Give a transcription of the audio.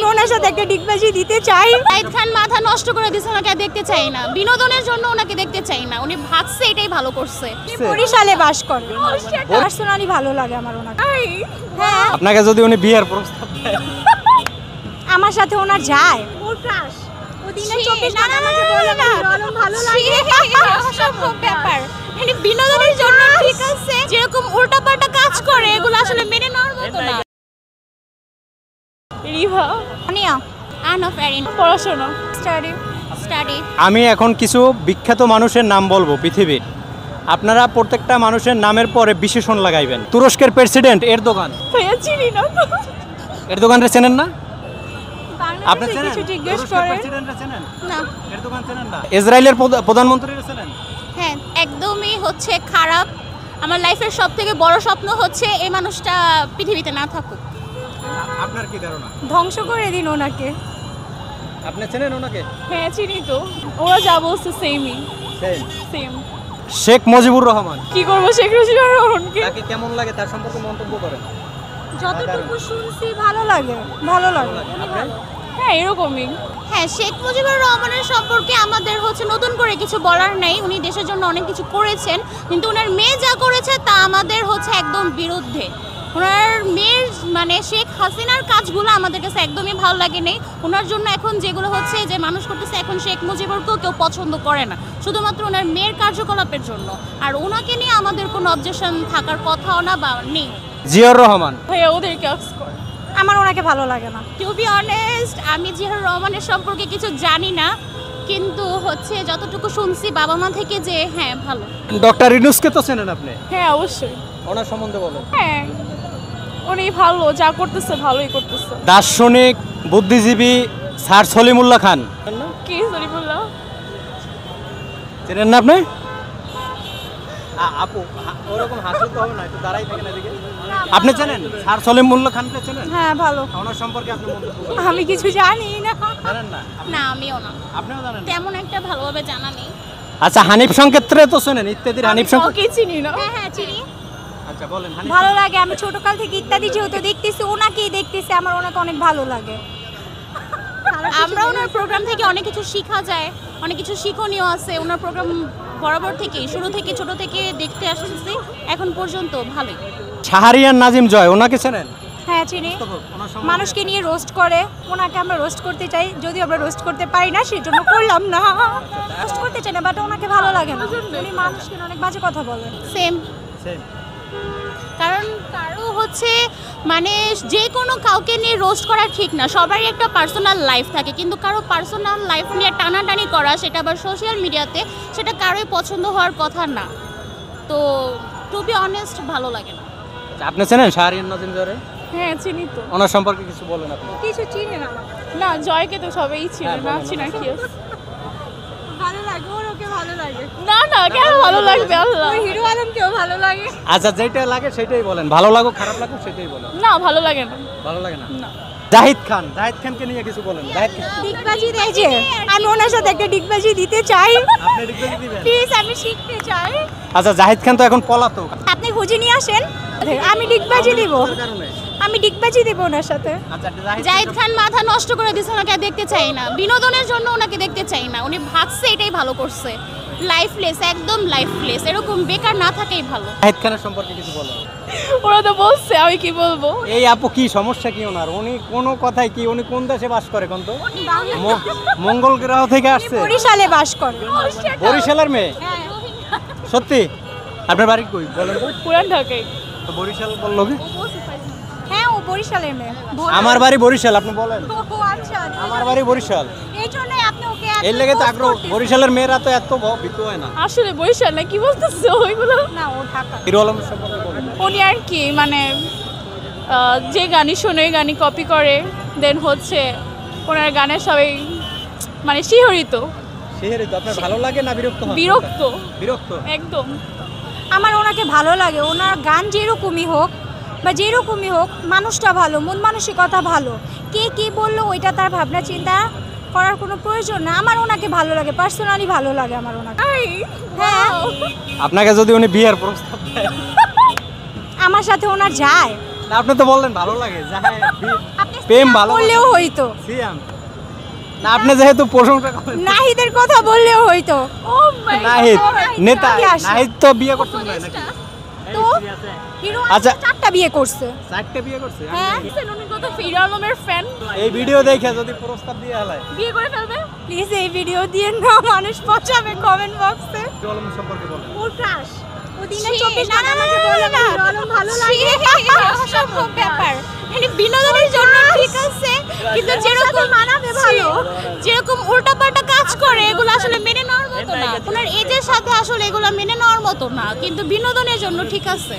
আমি ওনার সাথে একটা ডিগবাজি দিতে চাই। শাহিদ খান মাথা নষ্ট করে দিয়েছে, ওনাকে দেখতে চাই না, বিনোদনের জন্য ওনাকে দেখতে চাই না, উনি ভাগছে এটাই ভালো করছে। বরিশালে বাস করে, পার্সোনালি ভালো লাগে আমার ওনাকে। হ্যাঁ, আপনাকে যদি উনি বিয়ের প্রস্তাব দেয় আমার সাথে ওনার যায়, ওর ক্রাশ ওদিনে 24 ঘন্টা আমাকে বলে ভালো লাগে। অসম্ভব ব্যাপার, মানে বিনোদনের জন্য ঠিক আছে, যেরকম উল্টাপাল্টা কাজ করে এগুলো আসলে মেনে নেওয়ার মতো না। রিভা আনিয়া আনফ এরিন পড়াশোনা স্টাডি। আমি এখন কিছু বিখ্যাত মানুষের নাম বলবো পৃথিবীর, আপনারা প্রত্যেকটা মানুষের নামের পরে বিশেষণ লাগাইবেন। তুরস্কের প্রেসিডেন্ট এরদোগান, ভাইয়া চিনি না তো, এরদোগানরে চেনেন না? আপনি বাংলাদেশে চেনেন? কিছু জিজ্ঞেস তুরস্কের করে প্রেসিডেন্টরে চেনেন? না। এরদোগান চেনেন না? ইসরায়েলের প্রধানমন্ত্রীরে চেনেন? হ্যাঁ, একদমই হচ্ছে খারাপ। আমার লাইফের সবথেকে বড় স্বপ্ন হচ্ছে এই মানুষটা পৃথিবীতে না থাকুক। আপনার কি ধারণা? ধ্বংস করে দিন ওনাকে। আপনি চেনেন ওনাকে? হ্যাঁ চিনি তো, ওরা যা বলছে সেমই সেম। শেখ মুজিবুর রহমান, কি করবো শেখ মুজিবুর রহমানকে? তাকে কেমন লাগে তার সম্পর্কে মন্তব্য করেন? যতটুকু শুনছি ভালো লাগে, ভালো লাগে। হ্যাঁ এরকমই। হ্যাঁ, শেখ মুজিবুর রহমানের সম্পর্কে আমাদের হচ্ছে নতুন করে কিছু বলার নেই, উনি দেশের জন্য অনেক কিছু করেছেন, কিন্তু ওনার মেয়ে যা করেছে তা আমাদের হচ্ছে একদম বিরুদ্ধে। ওনার মেয়ের মানে শেখ হাসিনার কাজগুলো আমাদের কাছে একদমই ভালো লাগে নেই। ওনার জন্য এখন যেগুলো হচ্ছে যে মানুষ করতেছে, এখন শেখ মুজিবুরকেও কেউ পছন্দ করে না, শুধুমাত্র ওনার মেয়ের কার্যকলাপের জন্য। আর ওনাকে নিয়ে আমাদের কোনো অবজেকশন থাকার কথাও না বা নেই। জিয়াউর রহমান, ভাইয়া ওদেরকে আক্স করে, আমার ওনাকে ভালো লাগে না। টু বি অনেস্ট, আমি জিয়াউর রহমানের সম্পর্কে কিছু জানি না, কিন্তু হচ্ছে যতটুকু শুনছি বাবা মা থেকে যে হ্যাঁ ভালো। ডক্টর ইউনূসকে তো চেনেন আপনি? হ্যাঁ অবশ্যই। ওনার সম্বন্ধে বলেন। হ্যাঁ উনি ভালো, যা করতেছে ভালোই করতেছে। দার্শনিক বুদ্ধিজীবী স্যার সলিমুল্লাহ খান, কি সলিমুল্লাহ চেনেন না আপনি? আপু ওরকম হাসিল তো হবে না, একটু দাঁড়াই থাকেন এদিকে। আপনি চেনেন স্যার সলিমুল্লাহ খানকে? চেনেন? হ্যাঁ ভালো। ওনার সম্পর্কে আপনি মন্তব্য করেন? আমি কিছু জানি না। জানেন না? না, আমিও না, আপনিও জানেন না? তেমন একটা ভালোভাবে জানা নেই। আচ্ছা, হানিফ সংকেতরে তো চেনেন? ইত্যাদির হানিফ সংকেত? ওকে চিনি না। হ্যাঁ হ্যাঁ চিনি। আচ্ছা বলেন। হানিফ ভালো লাগে, আমি ছোটকাল থেকে ইত্যাদি যেহেতু দেখতেছি, ওনাকেই দেখতেছি, আমার ওনাকে অনেক ভালো লাগে। আমরা ওনার প্রোগ্রাম থেকে অনেক কিছু শেখা যায়, অনেক কিছু শিক্ষণীয় আছে। ওনার প্রোগ্রাম বরাবর থেকে শুরু থেকে ছোট থেকে দেখতে আসছি এখন পর্যন্ত ভালোই। শাহরিয়ার নাজিম জয়, ওনাকে চেনেন? হ্যাঁ চিনি। মানুষকে নিয়ে রোস্ট করে, ওনাকে আমরা রোস্ট করতে চাই, যদিও আমরা রোস্ট করতে পারি না, সেজন্য করলাম না। রোস্ট করতে চাই না, বাট ওনাকে ভালো লাগে না। উনি মানুষকে নিয়ে অনেক বাজে কথা বলে। সেম। কারণ কারো হচ্ছে মানে যে কোনো কাউকে নিয়ে রোস্ট করা ঠিক না, সবারই একটা পার্সোনাল লাইফ থাকে, কিন্তু কারো পার্সোনাল লাইফ নিয়ে টানাটানি করা, সেটা আবার সোশ্যাল মিডিয়াতে, সেটা কারোই পছন্দ হওয়ার কথা না। তো টু বি অনেস্ট ভালো লাগে না। আপনি চেনেন শাহরিয়ার নাজিম জয়? হ্যাঁ চিনি তো। ওনার সম্পর্কে কিছু বলেন আপনি। কিছু চিনি না। না, জয়কে তো সবাই চিনি, হ্যাঁ, না বলেন। চিনা কি আছে? ভালো লাগে, ওরকে ভালো লাগে। না না, কেন ভালো লাগবে? আল্লাহ, হিরো আলমকেও ভালো লাগে। আচ্ছা, যেটা লাগে সেটাই বলেন, ভালো লাগুক খারাপ লাগুক সেটাই বলেন। না ভালো লাগে না। ভালো লাগে না? না। জাহিদ খান, জাহিদ খানকে নিয়ে কিছু বলেন। জাহিদ খান, ডিগবাজি দেয় যে, আমি ওনার সাথে একটা ডিগবাজি দিতে চাই। আপনি ডিগবাজি দিবেন? প্লিজ, আমি শিখতে চাই। আচ্ছা, জাহিদ খান তো এখন পলাতক। আপনি খুঁজে নিয়ে আসেন, আমি ডিগবাজি দিব। আমি ডিগবাজি দিব ওনার সাথে। আচ্ছা, জাহিদ খান মাথা নষ্ট করে দিয়েছে, ওনাকে দেখতে চাই না, বিনোদনের জন্য ওনাকে দেখতে চাই না, উনি ভাগছে এটাই ভালো করছে। লাইফলেস, একদম লাইফলেস, এরকম বেকার না থাকাই ভালো। জাহিদ খানের সম্পর্কে কিছু বলেন। ওরা তো বলছে, আমি কি বলবো? এই আপু কি সমস্যা কি ওনার? উনি কোনো কথাই কি, উনি কোন দেশে বাস করে কোন তো? মঙ্গল গ্রহ থেকে আসছে? বরিশালে বাস করে। বরিশালের মেয়ে? সত্যি? আপনার বাড়ি কই বলেন তো? পুরান ঢাকায়। তো বরিশাল বললো কি? হ্যাঁ, ও বরিশালের মেয়ে। আমার বাড়ি বরিশাল, আপনি বলেন। ও আচ্ছা, আমার বাড়ি বরিশাল, এই জন্যই আপনি ওকে এর লেগে তো আগ্রহ। বরিশালের মেয়েরা তো এত ভীতু হয় না। আসলে বরিশাল না, কি বলতেছে ওইগুলো? না, ও ঢাকা। হিরো আলমের সম্পর্কে বলেন। উনি আর কি মানে যে গানই শোনে ওই গানই কপি করে, দেন হচ্ছে ওনার গানের সবাই মানে শিহরিত। শিহরিত? আপনার ভালো লাগে না বিরক্ত হন? বিরক্ত। বিরক্ত একদম। আমার ওনাকে ভালো লাগে, ওনার গান যেরকমই হোক বা যেরকমই হোক, মানুষটা ভালো, মন মানসিকতা ভালো। কে কি বললো ওইটা তার ভাবনা চিন্তা করার কোনো প্রয়োজন না। আমার ওনাকে ভালো লাগে, পার্সোনালি ভালো লাগে আমার ওনাকে। হ্যাঁ, আপনাকে যদি উনি বিয়ের প্রস্তাব দেয়? আমার সাথে ওনার যায়। না, আপনি তো বললেন ভালো লাগে, যায়। আপনি প্রেম ভালো বললেও হইতো, সিয়াম না, আপনি যেহেতু প্রশংসা করেন নাহিদের কথা বললেও হইতো। ও নাহিদ নেতা, নাকি আসে? নাহিদ তো বিয়ে করতে না নাকি? তো হিরো আচ্ছা। 4টা বিয়ে করছে। 4টে বিয়ে করছে? হ্যাঁ, উনি কত হিরো আলমের ফ্যান, এই ভিডিও দেখে যদি প্রস্তাব দিয়ে হালায় বিয়ে করে ফেলবে। প্লিজ এই ভিডিও দিয়ে না, মানুষ পচাবে কমেন্ট বক্সে। হিরো আলম সম্পর্কে বলেন। ওর ক্রাশ ওদিনে ছি, 24 না, ঘন্টা না, আমাকে না, বলে না, হিরো আলম ভালো ছি, লাগে। অসম্ভব ব্যাপার। মানে বিনোদনের জন্য ঠিক আছে, কিন্তু যেরকম মানাবে ভালো। যেরকম উল্টাপাল্টা কাজ করে এগুলো আসলে মেনে নেওয়ার মতো না। ওনার এজের সাথে আসলে এগুলো মেনে নেওয়ার মতো না, কিন্তু বিনোদনের জন্য ঠিক আছে।